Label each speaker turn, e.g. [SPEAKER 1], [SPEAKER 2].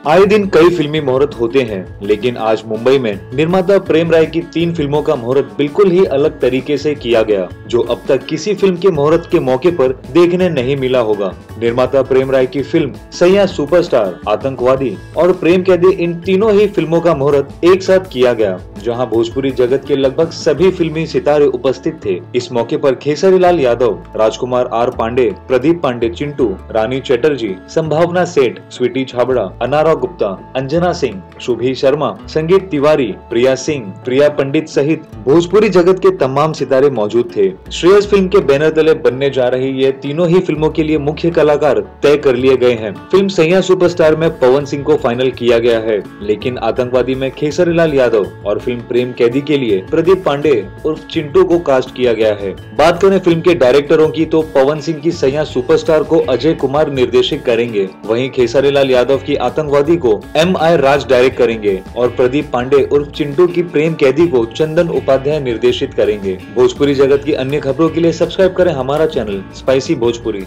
[SPEAKER 1] आए दिन कई फिल्मी मुहूर्त होते हैं, लेकिन आज मुंबई में निर्माता प्रेम राय की 3 फिल्मों का मुहूर्त बिल्कुल ही अलग तरीके से किया गया, जो अब तक किसी फिल्म के मुहूर्त के मौके पर देखने नहीं मिला होगा। निर्माता प्रेम राय की फिल्म सैया सुपरस्टार, आतंकवादी और प्रेम कैदी, इन तीनों ही फिल्मों का मुहूर्त एक साथ किया गया, जहां भोजपुरी जगत के लगभग सभी फिल्मी सितारे उपस्थित थे। इस मौके पर खेसारी लाल यादव, राजकुमार आर पांडे, प्रदीप पांडे चिंटू, रानी चटर्जी, संभावना सेठ, स्वीटी छाबड़ा, अनारा गुप्ता, अंजना सिंह, शुभी शर्मा, संगीत तिवारी, प्रिया सिंह, प्रिया पंडित सहित भोजपुरी जगत के तमाम सितारे मौजूद थे। श्रेयस फिल्म के बैनर तले बनने जा रही ये तीनों ही फिल्मों के लिए मुख्य कलाकार तय कर लिए गए हैं। फिल्म सैया सुपरस्टार में पवन सिंह को फाइनल किया गया है, लेकिन आतंकवादी में खेसारी लाल यादव और फिल्म प्रेम कैदी के लिए प्रदीप पांडे उर्फ चिंटू को कास्ट किया गया है। बात करें फिल्म के डायरेक्टरों की, तो पवन सिंह की सैया सुपरस्टार को अजय कुमार निर्देशित करेंगे, वहीं खेसारी लाल यादव की आतंकवादी को M.I. राज डायरेक्ट करेंगे और प्रदीप पांडे उर्फ चिंटू की प्रेम कैदी को चंदन उपाध्याय निर्देशित करेंगे। भोजपुरी जगत की अन्य खबरों के लिए सब्सक्राइब करें हमारा चैनल स्पाइसी भोजपुरी।